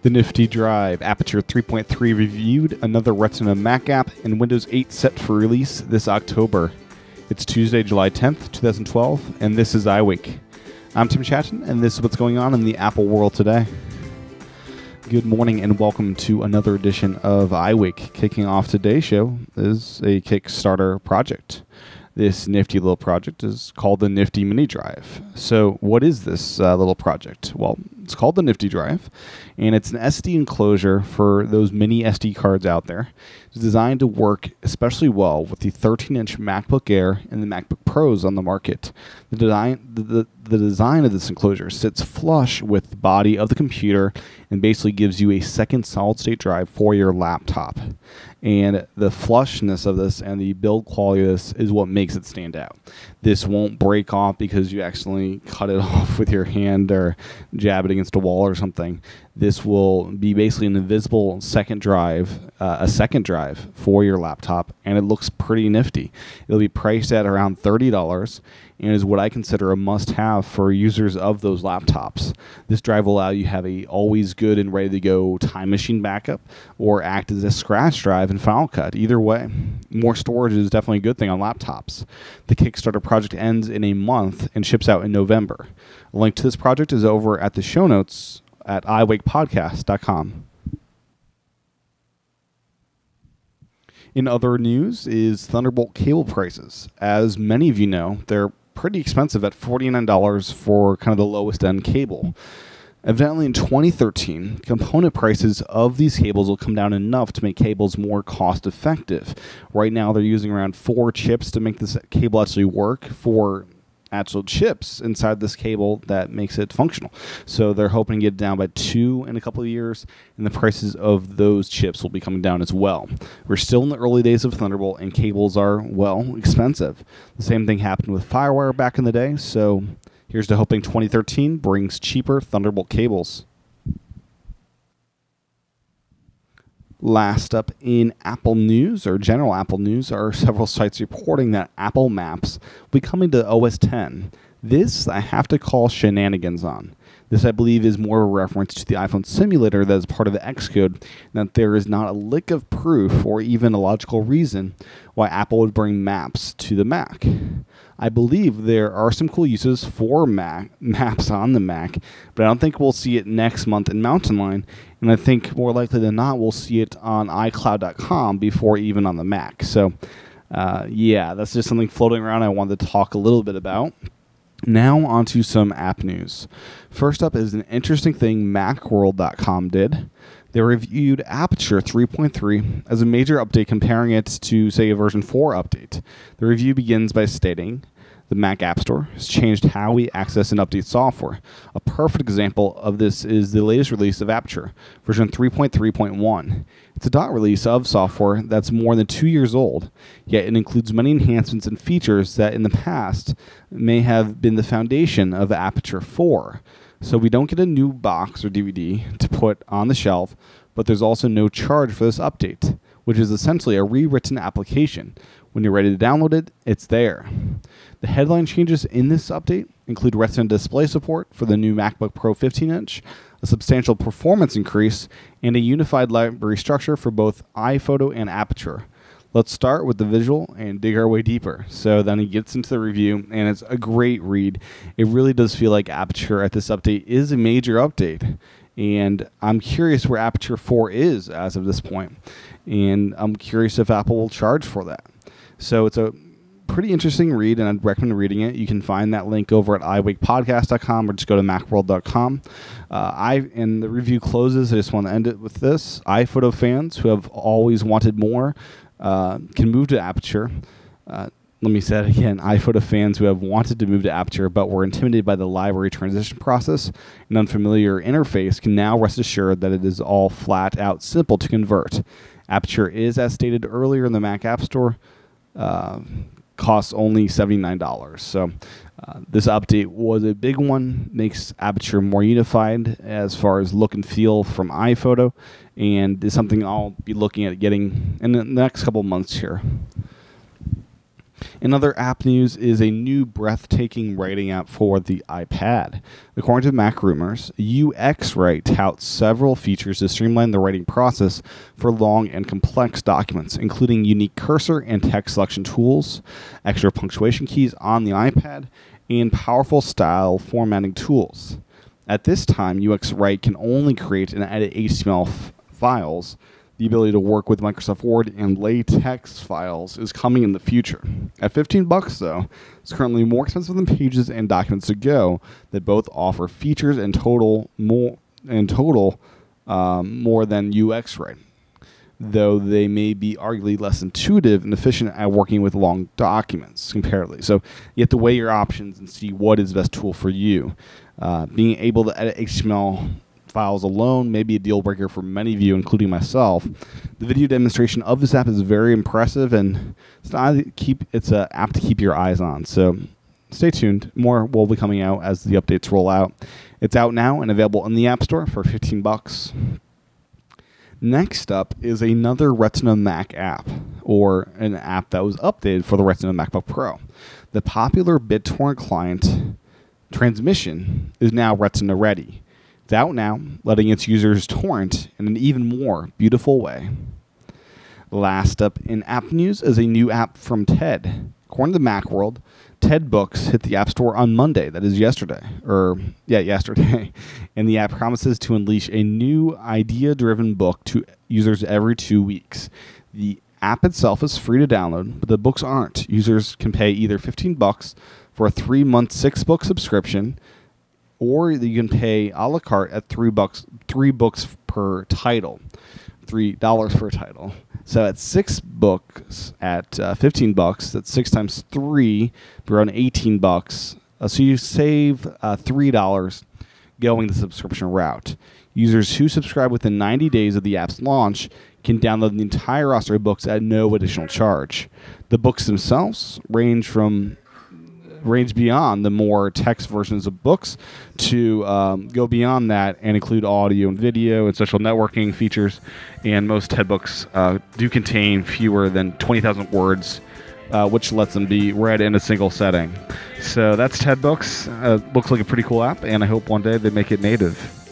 The Nifty Drive Aperture 3.3 reviewed, another Retina Mac app, and Windows 8 set for release this October. It's Tuesday, July 10th, 2012, and this is iWake. I'm Tim Chaten, and this is what's going on in the Apple world today. Good morning, and welcome to another edition of iWake. Kicking off today's show is a Kickstarter project. This nifty little project is called the Nifty Mini Drive. So what is this little project? Well, it's called the Nifty Drive, and it's an SD enclosure for those mini SD cards out there. It's designed to work especially well with the 13-inch MacBook Air and the MacBook Pros on the market. The design of this enclosure sits flush with the body of the computer and basically gives you a second solid-state drive for your laptop. And the flushness of this and the build quality of this is what makes it stand out. This won't break off because you accidentally cut it off with your hand or jab it against a wall or something. This will be basically an invisible second drive, for your laptop, and it looks pretty nifty. It'll be priced at around $30 and is what I consider a must-have for users of those laptops. This drive will allow you to have a always good and ready to go Time Machine backup or act as a scratch drive in Final Cut. Either way, more storage is definitely a good thing on laptops. The Kickstarter project ends in a month and ships out in November. A link to this project is over at the show notes at iWakePodcast.com. In other news is Thunderbolt cable prices. As many of you know, they're pretty expensive at $49 for kind of the lowest end cable. Evidently in 2013, component prices of these cables will come down enough to make cables more cost effective. Right now they're using around 4 chips to make this cable actually work, for actual chips inside this cable that makes it functional. So they're hoping to get it down by 2 in a couple of years, and the prices of those chips will be coming down as well. We're still in the early days of Thunderbolt, and cables are, well, expensive. The same thing happened with FireWire back in the day, so here's to hoping 2013 brings cheaper Thunderbolt cables. Last up in Apple news, or general Apple news, are several sites reporting that Apple Maps will be coming to OS X. This I have to call shenanigans on. This, I believe, is more of a reference to the iPhone simulator that is part of the Xcode, and that there is not a lick of proof or even a logical reason why Apple would bring Maps to the Mac. I believe there are some cool uses for Maps on the Mac, but I don't think we'll see it next month in Mountain Lion, and I think more likely than not we'll see it on iCloud.com before even on the Mac. So, yeah, that's just something floating around I wanted to talk a little bit about. Now on to some app news. First up is an interesting thing Macworld.com did. They reviewed Aperture 3.3 as a major update, comparing it to, say, a version 4 update. The review begins by stating, the Mac App Store has changed how we access and update software. A perfect example of this is the latest release of Aperture, version 3.3.1. It's a dot release of software that's more than 2 years old, yet it includes many enhancements and features that in the past may have been the foundation of Aperture 4. So we don't get a new box or DVD to put on the shelf, but there's also no charge for this update, which is essentially a rewritten application. When you're ready to download it, it's there. The headline changes in this update include Retina display support for the new MacBook Pro 15-inch, a substantial performance increase, and a unified library structure for both iPhoto and Aperture. Let's start with the visual and dig our way deeper. So then he gets into the review, and it's a great read. It really does feel like Aperture at this update is a major update. And I'm curious where Aperture 4 is as of this point. And I'm curious if Apple will charge for that. So it's a pretty interesting read, and I'd recommend reading it. You can find that link over at iWakePodcast.com or just go to Macworld.com. And the review closes. I just want to end it with this. iPhoto fans who have always wanted more can move to Aperture. Let me say it again. iPhoto fans who have wanted to move to Aperture but were intimidated by the library transition process and unfamiliar interface can now rest assured that it is all flat out simple to convert. Aperture is, as stated earlier in the Mac App Store, costs only $79. So this update was a big one, makes Aperture more unified as far as look and feel from iPhoto, and is something I'll be looking at getting in the next couple months here. Another app news is a new breathtaking writing app for the iPad. According to Mac Rumors, UXWrite touts several features to streamline the writing process for long and complex documents, including unique cursor and text selection tools, extra punctuation keys on the iPad, and powerful style formatting tools. At this time, UXWrite can only create and edit HTML files. The ability to work with Microsoft Word and LaTeX files is coming in the future. At $15, though, it's currently more expensive than Pages and Documents to Go that both offer features and total more than UXWrite, though they may be arguably less intuitive and efficient at working with long documents comparatively. So you have to weigh your options and see what is the best tool for you. Being able to edit HTML files alone may be a deal breaker for many of you, including myself. The video demonstration of this app is very impressive, and it's an app to keep your eyes on. So stay tuned. More will be coming out as the updates roll out. It's out now and available in the App Store for $15. Next up is another Retina Mac app, or an app that was updated for the Retina MacBook Pro. The popular BitTorrent client Transmission is now Retina ready. It's out now, letting its users torrent in an even more beautiful way. Last up in app news is a new app from TED. According to Macworld, TED Books hit the App Store on Monday, that is yesterday. And the app promises to unleash a new idea-driven book to users every 2 weeks. The app itself is free to download, but the books aren't. Users can pay either $15 for a 3-month 6-book subscription, or you can pay a la carte at $3 per title, $3 per title. So at 6 books at $15, that's 6 times 3, around $18. So you save $3 going the subscription route. Users who subscribe within 90 days of the app's launch can download the entire roster of books at no additional charge. The books themselves range beyond the more text versions of books to go beyond that and include audio and video and social networking features. And most TED books do contain fewer than 20,000 words, which lets them be read in a single setting. So that's TED Books. Looks like a pretty cool app, and I hope one day they make it native.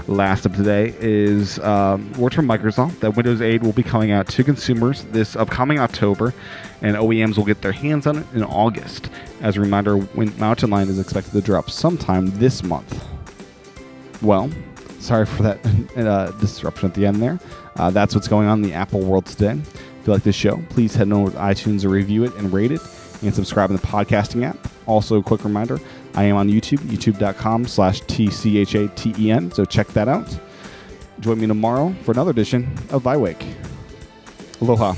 Last up today is word from Microsoft that Windows 8 will be coming out to consumers this upcoming October, and OEMs will get their hands on it in August. As a reminder, Mountain Lion is expected to drop sometime this month. Well, sorry for that disruption at the end there. That's what's going on in the Apple world today. If you like this show, please head over to iTunes to review it and rate it, and subscribe in the podcasting app. Also, a quick reminder, I am on YouTube, youtube.com/TCHATEN, so check that out. Join me tomorrow for another edition of iWake. Aloha.